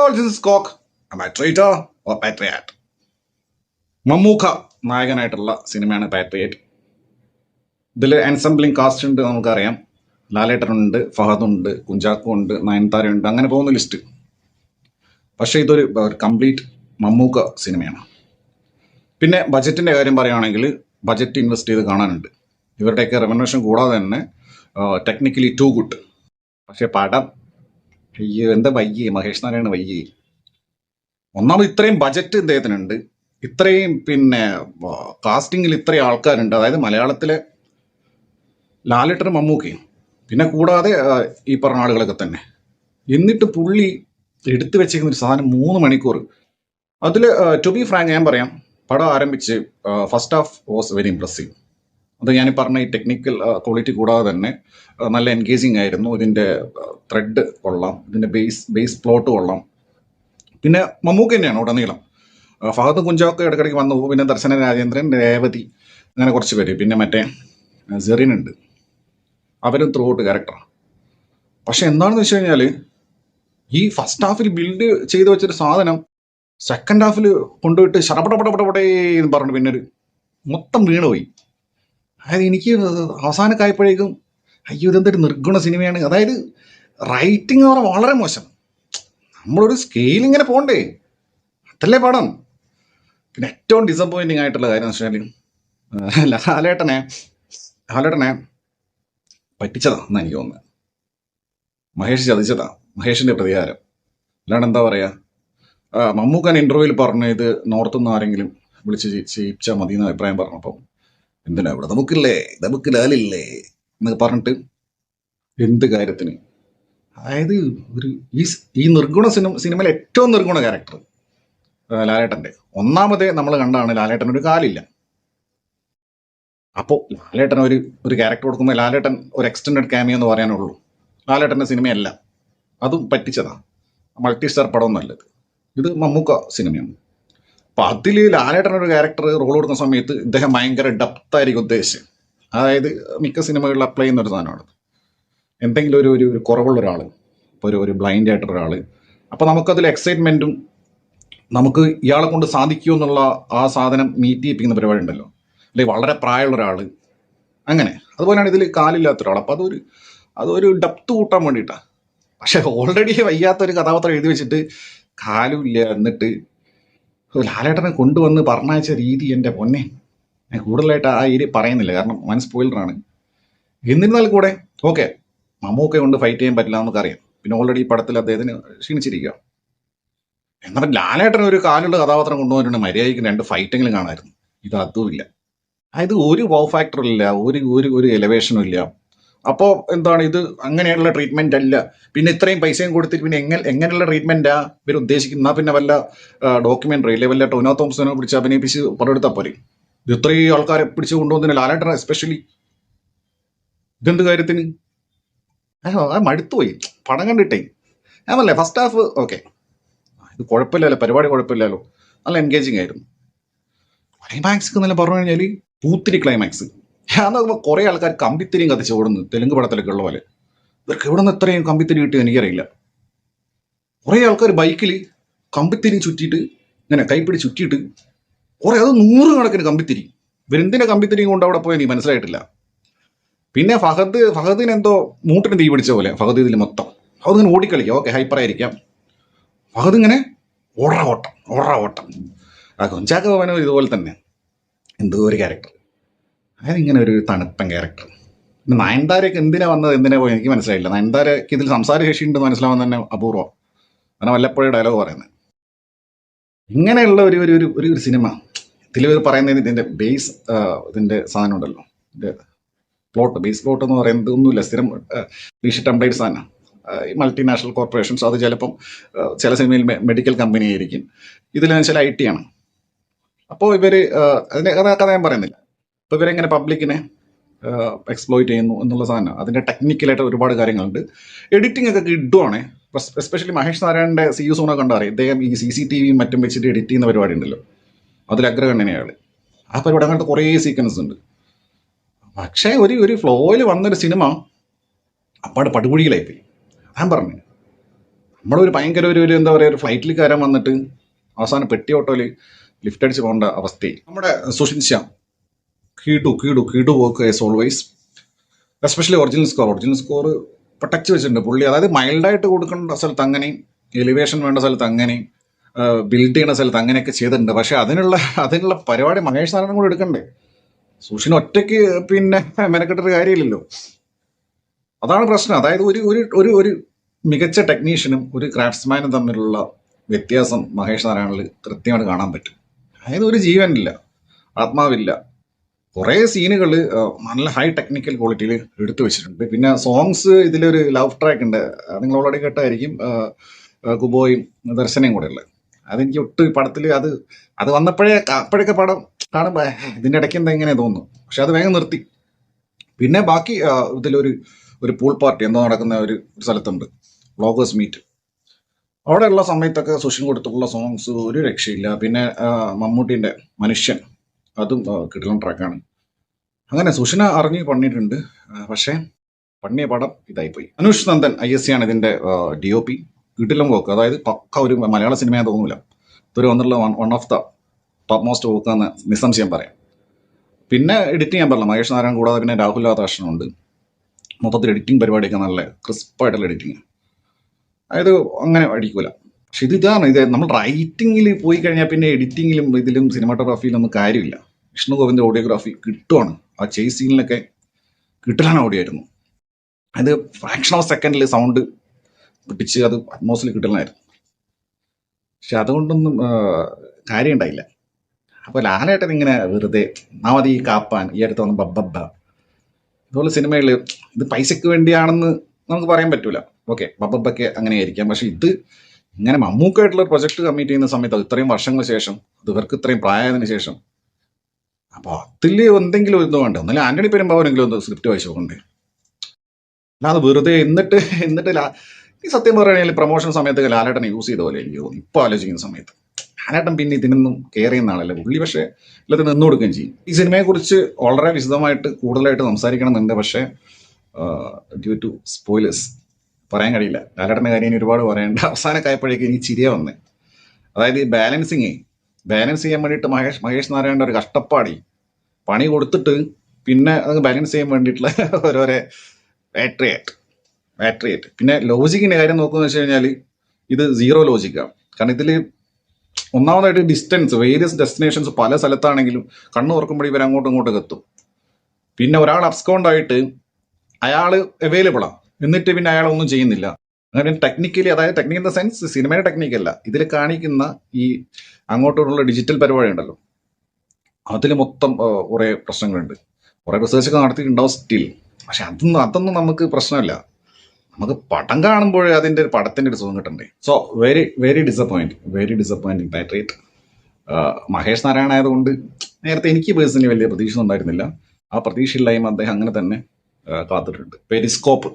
all, this is Cock. Am I traitor or patriot? Mammukka നായകനായിട്ടുള്ള സിനിമയാണ് patriot. ഇതിൽ എൻസംബ്ലിംഗ് cast ഉണ്ട്, നമുക്കറിയാം. ലാലേട്ടനുണ്ട്, ഫഹദുണ്ട്, കുഞ്ചാക്കോ ഉണ്ട്, നയൻതാരയുണ്ട്, അങ്ങനെ പോകുന്ന ലിസ്റ്റ്. പക്ഷേ ഇതൊരു കംപ്ലീറ്റ് മമ്മൂക്ക സിനിമയാണ്. പിന്നെ ബജറ്റിൻ്റെ കാര്യം പറയുകയാണെങ്കിൽ ബജറ്റ് ഇൻവെസ്റ്റ് ചെയ്ത് കാണാനുണ്ട്. ഇവരുടെയൊക്കെ റെവന്യൂഷൻ കൂടാതെ തന്നെ ടെക്നിക്കലി ടു ഗുഡ്. പക്ഷേ പടം അയ്യോ എന്താ വയ്യേ, മഹേഷ് നാരായണ വയ്യേ. ഒന്നാമത് ഇത്രയും ബജറ്റ് ഇദ്ദേഹത്തിനുണ്ട്, ഇത്രയും പിന്നെ കാസ്റ്റിങ്ങിൽ ഇത്രയും ആൾക്കാരുണ്ട്, അതായത് മലയാളത്തിലെ ലാലേട്ടനും മമ്മൂക്കയും പിന്നെ കൂടാതെ ഈ പറഞ്ഞ ആളുകളൊക്കെ തന്നെ. എന്നിട്ട് പുള്ളി എടുത്തു വെച്ചിരിക്കുന്ന ഒരു സാധനം 3 മണിക്കൂർ. അതിൽ ടു ബി ഫ്രാങ്ക് ഞാൻ പറയാം, പടം ആരംഭിച്ച് first half was very impressive. അത് ഞാൻ പറഞ്ഞ ഈ ടെക്നിക്കൽ ക്വാളിറ്റി കൂടാതെ തന്നെ നല്ല എൻഗേജിങ് ആയിരുന്നു. ഇതിൻ്റെ ത്രെഡ് കൊള്ളാം, ഇതിൻ്റെ ബേസ് പ്ലോട്ട് കൊള്ളാം. പിന്നെ മമ്മൂക്ക തന്നെയാണ് ഉടനീളം. ഫഹദ് കുഞ്ചാക്കോ ഇടയ്ക്കിടയ്ക്ക് വന്നു പോകും. പിന്നെ ദർശന രാജേന്ദ്രൻ, രേവതി, അങ്ങനെ കുറച്ച് പേര്. പിന്നെ മറ്റേ സെറീൻ ഉണ്ട്, അവരും ത്രൂ ഔട്ട് ക്യാരക്ടറാണ്. പക്ഷെ എന്താണെന്ന് വെച്ച് കഴിഞ്ഞാൽ ഈ ഫസ്റ്റ് ഹാഫിൽ ബിൽഡ് ചെയ്ത് വെച്ചൊരു സാധനം സെക്കൻഡ് ഹാഫിൽ കൊണ്ടുപോയിട്ട് ശടപടപടപടപടേ എന്ന് പറഞ്ഞു പിന്നെ ഒരു മൊത്തം വീണുപോയി. അതായത് എനിക്ക് അവസാനമൊക്കെ ആയപ്പോഴേക്കും അയ്യോ ഇതെന്തൊരു നിർഗുണ സിനിമയാണ്. അതായത് റൈറ്റിംഗ് എന്ന് പറഞ്ഞാൽ വളരെ മോശം. നമ്മളൊരു സ്കെയിൽ ഇങ്ങനെ പോകണ്ടേ, അതല്ലേ പടം. പിന്നെ ഏറ്റവും ഡിസപ്പോയിൻറ്റിങ് ആയിട്ടുള്ള കാര്യം എന്ന് വെച്ചാൽ ലാലേട്ടനെ പറ്റിച്ചതാ എന്നാണ് എനിക്ക് തോന്നുന്നത്. മഹേഷ് ചതിച്ചതാ, മഹേഷിൻ്റെ പ്രതികാരം. അല്ലാണ്ട് എന്താ പറയുക, മമ്മൂക്കാൻ ഇൻ്റർവ്യൂവിൽ പറഞ്ഞു ഇത് നോർത്ത് നിന്ന് ആരെങ്കിലും വിളിച്ച് ചെയ്യിച്ചാൽ മതി എന്ന് അഭിപ്രായം പറഞ്ഞപ്പം എന്തിനാ ഇവിടെ നമുക്ക് ലാലില്ലേ എന്നൊക്കെ പറഞ്ഞിട്ട് എന്ത് കാര്യത്തിന്. അതായത് ഒരു ഈ നിർഗുണ സിനിമയിലെ ഏറ്റവും നിർഗുണ ക്യാരക്ടർ ലാലേട്ടൻ്റെ. ഒന്നാമതേ നമ്മൾ കണ്ടാണ് ലാലേട്ടനൊരു കാലില്ല. അപ്പോൾ ലാലേട്ടൻ ഒരു ക്യാരക്ടർ കൊടുക്കുമ്പോൾ ലാലേട്ടൻ ഒരു എക്സ്റ്റൻഡഡ് ക്യാമിയോ എന്ന് പറയാനുള്ളൂ. ലാലേട്ടൻ്റെ സിനിമയല്ല, അതും പറ്റിച്ചതാണ്. മൾട്ടി സ്റ്റാർ പടം നല്ലത്, ഇത് മമ്മൂക്ക സിനിമയാണ്. അപ്പം അതിൽ ലാലേട്ടനൊരു ക്യാരക്ടർ റോൾ കൊടുക്കുന്ന സമയത്ത് ഇദ്ദേഹം ഭയങ്കര ഡെപ്തായിരിക്കും ഉദ്ദേശിച്ച്. അതായത് മിക്ക സിനിമകളിൽ അപ്ലൈ ചെയ്യുന്ന ഒരു സാധനമാണ്. എന്തെങ്കിലും ഒരു കുറവുള്ള ഒരാൾ, ഇപ്പോൾ ഒരു ബ്ലൈൻഡ് ആയിട്ടുള്ള ഒരാൾ, അപ്പോൾ നമുക്കതിൽ എക്സൈറ്റ്മെൻറ്റും നമുക്ക് ഇയാളെ കൊണ്ട് സാധിക്കുമോ എന്നുള്ള ആ സാധനം മീറ്റ് ചെയ്യിപ്പിക്കുന്ന പരിപാടി ഉണ്ടല്ലോ. അല്ലെങ്കിൽ വളരെ പ്രായമുള്ള ഒരാൾ, അങ്ങനെ. അതുപോലെയാണ് ഇതിൽ കാലില്ലാത്ത ഒരാൾ. അപ്പോൾ അതൊരു ഡെപ്ത് കൂട്ടാൻ വേണ്ടിയിട്ടാണ്. പക്ഷെ ഓൾറെഡി വയ്യാത്തൊരു കഥാപാത്രം എഴുതി വെച്ചിട്ട് കാലും ഇല്ല, എന്നിട്ട് ലാലേട്ടനെ കൊണ്ടുവന്ന് പറഞ്ഞയച്ച രീതി എൻ്റെ പൊന്നെ. ഞാൻ കൂടുതലായിട്ട് ആ ഏരിയ പറയുന്നില്ല, കാരണം വൻ സ്പോയിലറാണ്. എന്നിരുന്നാൽ കൂടെ ഓക്കെ, മമ്മൂക്കെ കൊണ്ട് ഫൈറ്റ് ചെയ്യാൻ പറ്റില്ല നമുക്കറിയാം. പിന്നെ ഓൾറെഡി ഈ പടത്തിൽ അദ്ദേഹത്തിന് ക്ഷീണിച്ചിരിക്കുക. എന്നാൽ ലാലേട്ടൻ ഒരു കാലുള്ള കഥാപാത്രം കൊണ്ടുവന്നിട്ടുണ്ട്, മര്യാദയ്ക്ക് 2 ഫൈറ്റെങ്കിലും കാണാമായിരുന്നു. ഇത് അതുമില്ല. അതായത് ഒരു വൗ ഫാക്ടറും ഇല്ല, ഒരു എലവേഷനും ഇല്ല. അപ്പോൾ എന്താണ് ഇത്, അങ്ങനെയുള്ള ട്രീറ്റ്മെൻ്റ് അല്ല. പിന്നെ ഇത്രയും പൈസയും കൊടുത്തിട്ട് പിന്നെ എങ്ങനെയുള്ള ട്രീറ്റ്മെൻറ്റാ ഇവർ ഉദ്ദേശിക്കുന്ന? പിന്നെ വല്ല ഡോക്യുമെൻ്ററി അല്ലെ വല്ല ടൊവിനോ തോമസിനെ പിടിച്ച് അഭിനയിപ്പിച്ച് പടമെടുത്താൽ പോലെ. ഇത് ഇത്രയും ആൾക്കാരെ പിടിച്ച് കൊണ്ടുവന്നതിന് ലാലേട്ടൻ എസ്പെഷ്യലി ഇതെന്ത് കാര്യത്തിന്? മടുത്തുപോയി പടം കണ്ടിട്ടേ. ഞാനല്ലേ ഫസ്റ്റ് ഹാഫ് ഓക്കെ, ഇത് കുഴപ്പമില്ലല്ലോ, പരിപാടി കുഴപ്പമില്ലല്ലോ, നല്ല എൻഗേജിങ് ആയിരുന്നു. ക്ലൈമാക്സ് എന്നല്ല പറഞ്ഞു കഴിഞ്ഞാൽ പൂത്തിരി ക്ലൈമാക്സ്. ഞാൻ നോക്കുമ്പോൾ കുറേ ആൾക്കാർ കമ്പിത്തിരിയും കത്തിച്ച് ഓടുന്നു, തെലുങ്ക് പടത്തിലൊക്കെ ഉള്ള പോലെ. ഇവർക്ക് എവിടെ നിന്ന് ഇത്രയും കമ്പിത്തിരി കിട്ടിയോ എനിക്കറിയില്ല. കുറേ ആൾക്കാർ ബൈക്കിൽ കമ്പിത്തിരി ചുറ്റിയിട്ട് ഇങ്ങനെ കൈപ്പിടി ചുറ്റിയിട്ട് അത് 100 കണക്കിന് കമ്പിത്തിരി. ഇവരെന്തിനാ കമ്പിത്തിരിയും കൊണ്ട് അവിടെ പോയാൽ എനിക്ക് മനസ്സിലായിട്ടില്ല. പിന്നെ ഫഹദിന് എന്തോ മൂട്ടിന് തീ പിടിച്ച പോലെ ഫഹദ് ഇതിൽ മൊത്തം. ഫഹദ് ഇങ്ങനെ ഓടിക്കളിക്കുക, ഓക്കെ ഹൈപ്പറായിരിക്കാം. ഫഹദ് ഇങ്ങനെ ഓട്ടം. ആ കുഞ്ചാക്ക ഭവനോ ഇതുപോലെ തന്നെ എന്തോ ഒരു ക്യാരക്ടർ, അതായത് ഇങ്ങനെ ഒരു തണുപ്പൻ ക്യാരക്ടർ. പിന്നെ നയൻതാരയൊക്കെ എന്തിനാ പോയി എനിക്ക് മനസ്സിലായില്ല. നയൻതാരയ്ക്ക് ഇതിൽ സംസാര ശേഷി ഉണ്ടെന്ന് മനസ്സിലാവാൻ തന്നെ അപൂർവം. കാരണം വല്ലപ്പോഴും ഡയലോഗ് പറയുന്നത്. ഇങ്ങനെയുള്ള ഒരു സിനിമ ഇതിൽ പറയുന്നത് ഇതിൻ്റെ ഇതിൻ്റെ സാധനം ഉണ്ടല്ലോ, ഇതിൻ്റെ ബേസ് പ്ലോട്ട് എന്ന് പറയുന്നത് ഒന്നുമില്ല, സ്ഥിരം ക്ലീഷേ ടെംപ്ലേറ്റ് സാധനം. ഈ മൾട്ടിനാഷണൽ കോർപ്പറേഷൻസ്, അത് ചിലപ്പം ചില സിനിമയിൽ മെഡിക്കൽ കമ്പനി ആയിരിക്കും, ഇതിലെന്ന് വെച്ചാൽ IT ആണ്. അപ്പോൾ അതിൻ്റെ കഥ ഞാൻ പറയുന്നില്ല. അപ്പോൾ ഇവരെങ്ങനെ പബ്ലിക്കിനെ എക്സ്പ്ലോയിറ്റ് ചെയ്യുന്നു എന്നുള്ള സാധനം, അതിൻ്റെ ടെക്നിക്കലായിട്ട് ഒരുപാട് കാര്യങ്ങളുണ്ട്. എഡിറ്റിംഗ് ഒക്കെ കിട്ടുവാണ്. എസ്പെഷ്യലി മഹേഷ് നാരായണൻ്റെ CU സോണ കണ്ടറിയാം. ഇദ്ദേഹം ഈ CCTV മറ്റും വെച്ചിട്ട് എഡിറ്റ് ചെയ്യുന്ന പരിപാടി ഉണ്ടല്ലോ, അതിൽ അഗ്രഗണ്യനെയാണ്. ആ പരിപാടി അങ്ങനത്തെ കുറേ സീക്വൻസ് ഉണ്ട്. പക്ഷേ ഒരു ഫ്ലോയിൽ വന്നൊരു സിനിമ അപ്പാട് പടുകുഴിയിലായിപ്പോയി. ഞാൻ പറഞ്ഞു നമ്മളൊരു ഭയങ്കര ഒരു എന്താ പറയുക ഒരു ഫ്ലൈറ്റിൽ കയറാൻ വന്നിട്ട് അവസാനം പെട്ടി ഓട്ടോയിൽ ലിഫ്റ്റ് അടിച്ച് പോകേണ്ട അവസ്ഥയായി. നമ്മുടെ സുഷിൻ ശ്യാം കീടു work as always, especially original score ഇപ്പം ടച്ച് വെച്ചിട്ടുണ്ട് പുള്ളി. അതായത് മൈൽഡായിട്ട് കൊടുക്കേണ്ട സ്ഥലത്ത് അങ്ങനെയും എലിവേഷൻ വേണ്ട സ്ഥലത്ത് അങ്ങനെയും ബിൽഡ് ചെയ്യുന്ന സ്ഥലത്ത് അങ്ങനെയൊക്കെ ചെയ്തിട്ടുണ്ട്. പക്ഷെ അതിനുള്ള പരിപാടി മഹേഷ് നാരായണൻ കൂടെ എടുക്കണ്ടേ? സുഷിൻ ഒറ്റയ്ക്ക് പിന്നെ മെനക്കെട്ടൊരു കാര്യമില്ലല്ലോ. അതാണ് പ്രശ്നം. അതായത് ഒരു ഒരു ഒരു ഒരു മികച്ച ടെക്നീഷ്യനും ഒരു ക്രാഫ്റ്റ്സ്മാനും തമ്മിലുള്ള വ്യത്യാസം മഹേഷ് നാരായണനിൽ കൃത്യമായിട്ട് കാണാൻ പറ്റും. അതായത് ഒരു ജീവനില്ല, ആത്മാവില്ല. കുറേ സീനുകൾ നല്ല ഹൈ ടെക്നിക്കൽ ക്വാളിറ്റിയിൽ എടുത്തു വെച്ചിട്ടുണ്ട്. പിന്നെ സോങ്സ്, ഇതിലൊരു ലവ് ട്രാക്ക് ഉണ്ട്, നിങ്ങൾ ഓൾറെഡി കേട്ടായിരിക്കും, കുബോയും ദർശനയും കൂടെ ഉള്ളത്. അതെനിക്ക് ഒട്ടും പടത്തിൽ അത് അപ്പോഴൊക്കെ പടം കാണുമ്പോൾ ഇതിൻ്റെ ഇടയ്ക്ക് എന്താ ഇങ്ങനെ തോന്നുന്നു. പക്ഷെ അത് വേഗം നിർത്തി. പിന്നെ ബാക്കി ഇതിലൊരു പൂൾ പാർട്ടി എന്തോ നടക്കുന്ന ഒരു സ്ഥലത്തുണ്ട്, വ്ളോഗേഴ്സ് മീറ്റ്. അവിടെയുള്ള സമയത്തൊക്കെ സുഷിൻ കൊടുത്തിട്ടുള്ള സോങ്സ് ഒരു രക്ഷയില്ല. പിന്നെ മമ്മൂട്ടിൻ്റെ മനുഷ്യൻ, അതും കിടിലൻ ട്രാക്കാണ്. അങ്ങനെ സുഷിന അറിഞ്ഞ് പണിയിട്ടുണ്ട്. പക്ഷേ പണിയ പടം ഇതായിപ്പോയി. അനുഷ് നന്ദൻ ISC ആണ് ഇതിൻ്റെ DOP. കിടിലൻ വർക്ക്, അതായത് പക്ക ഒരു മലയാള സിനിമയെ തോന്നൂല. ഇതൊരു വന്നിട്ടുള്ള one of the top most work എന്ന് നിസ്സംശയം പറയാം. പിന്നെ എഡിറ്റിംഗ് ഞാൻ പറഞ്ഞില്ല, മഹേഷ് നാരായണൻ കൂടാതെ പിന്നെ രാഹുൽ രാധാകൃഷ്ണനുണ്ട്. മൊത്തത്തിൽ എഡിറ്റിംഗ് പരിപാടിയൊക്കെ നല്ല ക്രിസ്പായിട്ടുള്ള എഡിറ്റിങ്. അതായത് അങ്ങനെ അടിക്കൂല. പക്ഷെ ഇത് നമ്മൾ റൈറ്റിങ്ങിൽ പോയി കഴിഞ്ഞാൽ പിന്നെ എഡിറ്റിങ്ങിലും ഇതിലും സിനിമാറ്റോഗ്രാഫിയിലും ഒന്നും കാര്യമില്ല. വിഷ്ണു ഗോവിന്ദ ഓഡിയോഗ്രാഫി കിട്ടുവാണ്. ആ ചേസ് സീനിലൊക്കെ കിട്ടലാണ് ഓടിയായിരുന്നു. അത് ഫ്രാക്ഷൻ ഓഫ് സെക്കൻഡിൽ സൗണ്ട് പിടിച്ച് അത് അറ്റ്മോസ്ഫിയർ കിട്ടലായിരുന്നു. പക്ഷെ അതുകൊണ്ടൊന്നും കാര്യം ഉണ്ടായില്ല. അപ്പോൾ ലാലേട്ടൻ ഇങ്ങനെ വെറുതെ നാമതി കാപ്പാൻ ഈ അടുത്ത് വന്ന് ബബ്ബ ഇതുപോലെ സിനിമയിൽ ഇത് പൈസയ്ക്ക് വേണ്ടിയാണെന്ന് നമുക്ക് പറയാൻ പറ്റൂല. ഓക്കെ, ബബ്ബൊക്കെ അങ്ങനെയായിരിക്കാം. പക്ഷെ ഇത് ഇങ്ങനെ മമ്മൂക്കായിട്ടുള്ള ഒരു പ്രൊജക്ട് കമ്മിറ്റ് ചെയ്യുന്ന സമയത്ത്, അത് ഇത്രയും വർഷങ്ങൾക്ക് ശേഷം, അത് ഇവർക്ക് ഇത്രയും പ്രായത്തിന് ശേഷം, അപ്പോൾ അതിൽ എന്തെങ്കിലും ഇത് വേണ്ട. ഒന്നല്ല ആന്റണി പെരുമ്പാവൂരെങ്കിലും ഒന്ന് സ്ക്രിപ്റ്റ് വായിച്ചു നോക്കണ്ടേ? അല്ലാതെ വെറുതെ എന്നിട്ട് ഈ സത്യം പറയുകയാണെങ്കിൽ പ്രൊമോഷൻ സമയത്തൊക്കെ ലാലേട്ടൻ യൂസ് ചെയ്ത പോലെ എനിക്ക് തോന്നി. ഇപ്പോൾ ആലോചിക്കുന്ന സമയത്ത് ലാലേട്ടൻ പിന്നെ ഇതിനൊന്നും കെയർ ചെയ്യുന്ന ആളല്ലേ പുള്ളി. പക്ഷേ എല്ലാത്തിനും നിന്ന് കൊടുക്കുകയും ചെയ്യും. ഈ സിനിമയെക്കുറിച്ച് വളരെ വിശദമായിട്ട് കൂടുതലായിട്ട് സംസാരിക്കണമെന്നുണ്ട്. പക്ഷേ ഡ്യൂ ടു സ്പോയിലേഴ്സ് പറയാൻ കഴിയില്ല. ലാലേട്ടൻ്റെ കാര്യം ഇനി ഒരുപാട് പറയേണ്ട. അവസാനമൊക്കെ ആയപ്പോഴേക്കും എനിക്ക് ചിരിയ വന്നേ. അതായത് ഈ ബാലൻസ് ചെയ്യാൻ വേണ്ടിയിട്ട് മഹേഷ് നാരായണൻ്റെ ഒരു കഷ്ടപ്പാടി പണി കൊടുത്തിട്ട് പിന്നെ അത് ബാലൻസ് ചെയ്യാൻ വേണ്ടിയിട്ടുള്ള ഓരോരോ ബാറ്ററിയേറ്റ്. പിന്നെ ലോജിക്കിൻ്റെ കാര്യം നോക്കുകയെന്ന് വെച്ച് കഴിഞ്ഞാൽ ഇത് സീറോ ലോജിക്കാണ്. കാരണം ഇതിൽ ഒന്നാമതായിട്ട് ഡിസ്റ്റൻസ്, വേരിയസ് ഡെസ്റ്റിനേഷൻസ് പല സ്ഥലത്താണെങ്കിലും കണ്ണു തുറക്കുമ്പോൾ ഇവർ അങ്ങോട്ടും ഇങ്ങോട്ടും എത്തും. പിന്നെ ഒരാൾ അബ്സ്കൗണ്ടായിട്ട് അയാൾ അവൈലബിളാണ്, എന്നിട്ട് പിന്നെ അയാൾ ഒന്നും ചെയ്യുന്നില്ല. അങ്ങനെ ടെക്നിക്കലി, അതായത് ടെക്നിക്കൽ ഇൻ ദ സെൻസ് സിനിമയുടെ ടെക്നിക്കല്ല, ഇതിൽ കാണിക്കുന്ന ഈ അങ്ങോട്ടുള്ള ഡിജിറ്റൽ പരിപാടി ഉണ്ടല്ലോ, അതിൽ മൊത്തം കുറേ പ്രശ്നങ്ങളുണ്ട്. കുറേ റിസർച്ചൊക്കെ നടത്തിയിട്ടുണ്ടാവും സ്റ്റിൽ. പക്ഷെ അതൊന്നും നമുക്ക് പ്രശ്നമില്ല. നമുക്ക് പടം കാണുമ്പോഴേ അതിൻ്റെ പടത്തിൻ്റെ ഒരു സുഖം കിട്ടണ്ടേ. So very disappointing patriot. Mahesh Narayana ആയതുകൊണ്ട് നേരത്തെ എനിക്ക് പേഴ്സണലി വലിയ പ്രതീക്ഷ ഒന്നും ഉണ്ടായിരുന്നില്ല. ആ പ്രതീക്ഷയില്ലായ്മ അദ്ദേഹം അങ്ങനെ തന്നെ കാത്തിട്ടുണ്ട്. പെരിസ്കോപ്പ്